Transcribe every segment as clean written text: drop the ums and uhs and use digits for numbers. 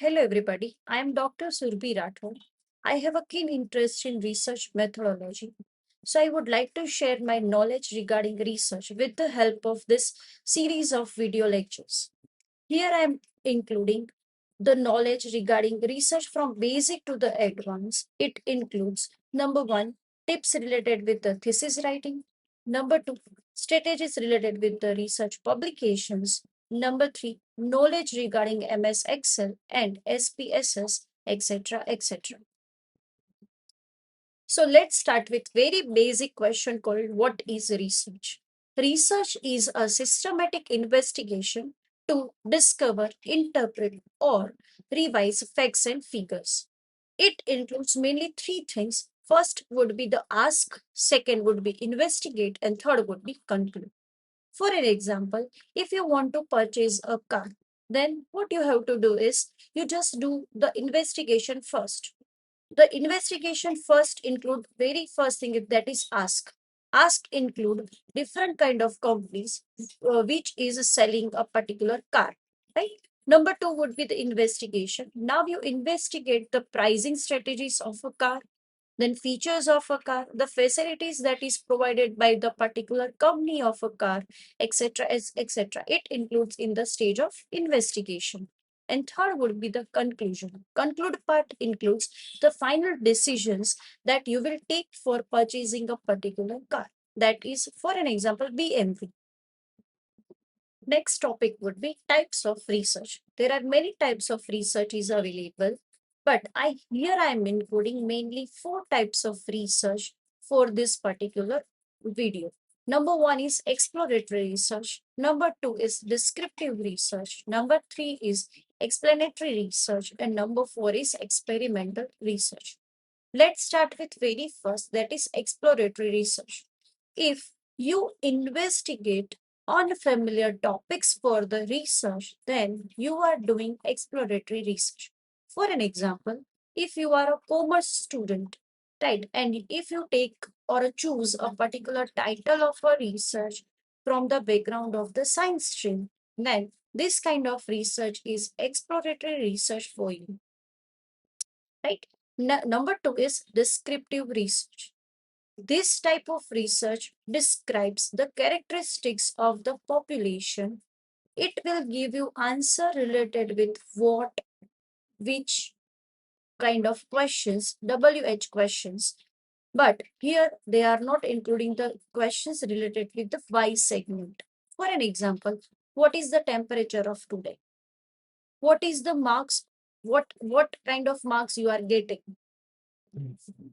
Hello, everybody. I am Dr. Surbhi Rathod. I have a keen interest in research methodology. So, I would like to share my knowledge regarding research with the help of this series of video lectures. Here, I am including the knowledge regarding research from basic to the advanced. It includes number one, tips related with the thesis writing. Number two, strategies related with the research publications. Number three, knowledge regarding MS Excel and SPSS, etc. etc. So let's start with very basic question called what is research? Research is a systematic investigation to discover, interpret, or revise facts and figures. It includes mainly three things. First would be the ask, second would be investigate, and third would be conclude. For an example, if you want to purchase a car, then what you have to do is you just do the investigation first. The investigation first include very first thing that is ask include different kind of companies which is selling a particular car, right? Number two would be the investigation. Now you investigate the pricing strategies of a car, then features of a car, the facilities that is provided by the particular company of a car, etc. etc. It includes in the stage of investigation. And third would be the conclusion. Conclude part includes the final decisions that you will take for purchasing a particular car. That is, for an example, BMW. Next topic would be types of research. There are many types of research is available, but I am including mainly four types of research for this particular video. Number one is exploratory research. Number two is descriptive research. Number three is explanatory research. And number four is experimental research. Let's start with very first, that is exploratory research. If you investigate unfamiliar topics for the research, then you are doing exploratory research. For an example, if you are a commerce student, right, and if you take or choose a particular title of a research from the background of the science stream, then this kind of research is exploratory research for you, right? Number two is descriptive research. This type of research describes the characteristics of the population. It will give you answer related with what, which kind of questions, WH questions. But here they are not including the questions related with the why segment. For an example, what is the temperature of today? What is the marks? What kind of marks you are getting?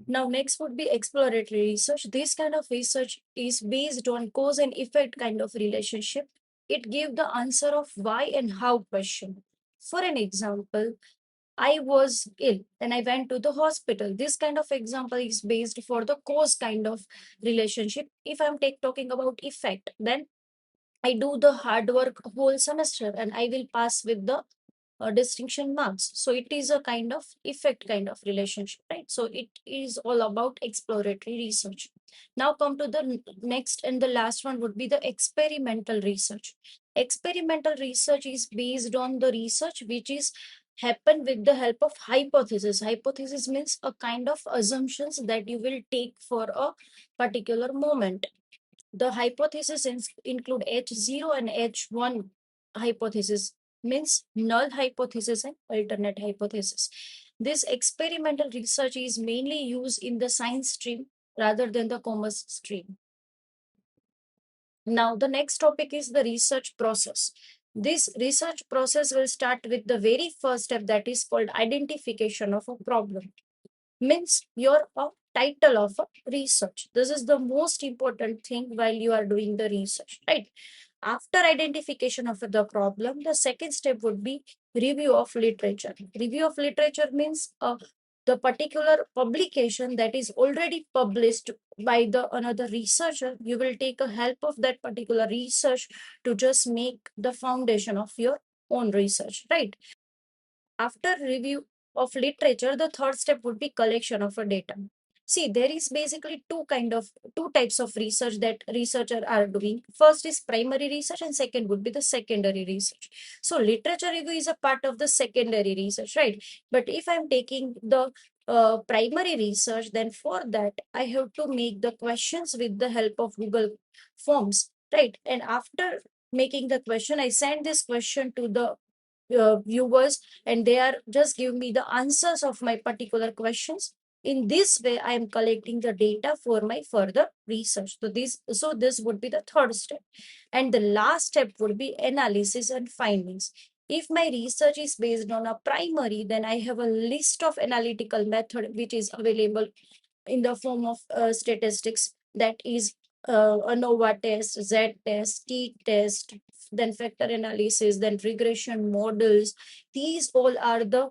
Now, next would be exploratory research. This kind of research is based on cause and effect kind of relationship. It gives the answer of why and how question. For an example, I was ill and I went to the hospital. This kind of example is based for the cause kind of relationship. If I'm talking about effect, then I do the hard work whole semester and I will pass with the distinction marks. So it is a kind of effect kind of relationship, right? So it is all about exploratory research. Now come to the next and the last one would be the experimental research. Experimental research is based on the research which is happen with the help of hypothesis. Hypothesis means a kind of assumptions that you will take for a particular moment. The hypothesis include H0 and H1 hypothesis, means null hypothesis and alternate hypothesis. This experimental research is mainly used in the science stream rather than the commerce stream. Now, the next topic is the research process. This research process will start with the very first step that is called identification of a problem. Means your title of a research. This is the most important thing while you are doing the research, right? After identification of the problem, the second step would be review of literature. Review of literature means the particular publication that is already published by the another researcher. You will take a help of that particular research to just make the foundation of your own research, right? After review of literature, the third step would be collection of a data. See, there is basically two types of research that researchers are doing. First is primary research, and second would be the secondary research. So literature review is a part of the secondary research, right? But if I'm taking the primary research, then for that I have to make the questions with the help of Google Forms, right? And after making the question, I send this question to the viewers, and they are just give me the answers of my particular questions. In this way I am collecting the data for my further research. So this would be the third step. And the last step would be analysis and findings. If my research is based on a primary, then I have a list of analytical method which is available in the form of statistics, that is ANOVA test, Z test, T test, then factor analysis, then regression models. These all are the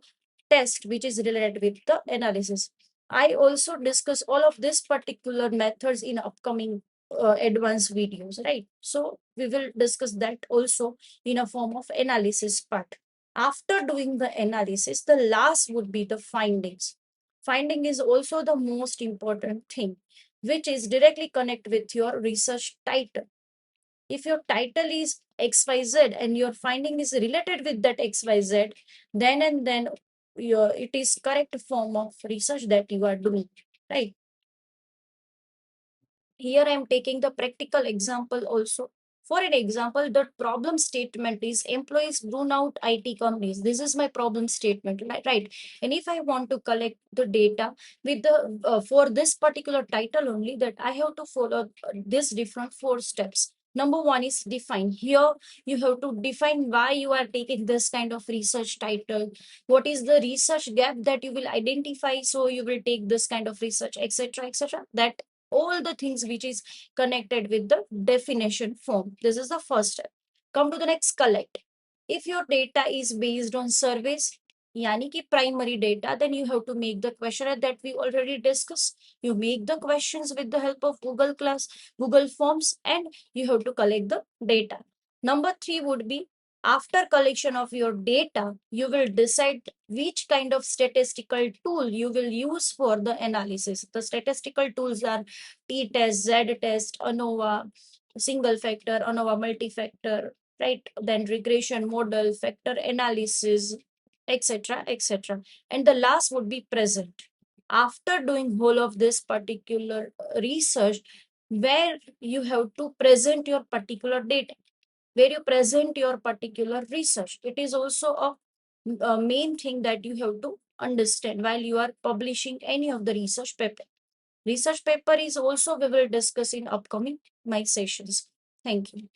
tests which is related with the analysis. I also discuss all of these particular methods in upcoming advanced videos, right? So we will discuss that also in a form of analysis part. After doing the analysis, the last would be the findings. Finding is also the most important thing, which is directly connect with your research title. If your title is XYZ and your finding is related with that XYZ, then it is correct form of research that you are doing, right? Here I am taking the practical example also. For an example, the problem statement is employees burn out IT companies. This is my problem statement, right? And if I want to collect the data with the for this particular title only, that I have to follow this different four steps. Number one is define. Here you have to define why you are taking this kind of research title. What is the research gap that you will identify? So you will take this kind of research, etc., etc. That all the things which is connected with the definition form. This is the first step. Come to the next, collect. If your data is based on surveys, yani ki primary data, then you have to make the questionnaire that we already discussed. You make the questions with the help of Google Forms, and you have to collect the data. Number three would be, after collection of your data, you will decide which kind of statistical tool you will use for the analysis. The statistical tools are T-test, Z-test, ANOVA, single factor, ANOVA multi-factor, right? Then regression model, factor analysis, etc., etc. And the last would be present. After doing whole of this particular research, where you have to present your particular data, where you present your particular research. It is also a main thing that you have to understand while you are publishing any of the research paper. Research paper is also we will discuss in upcoming my sessions. Thank you.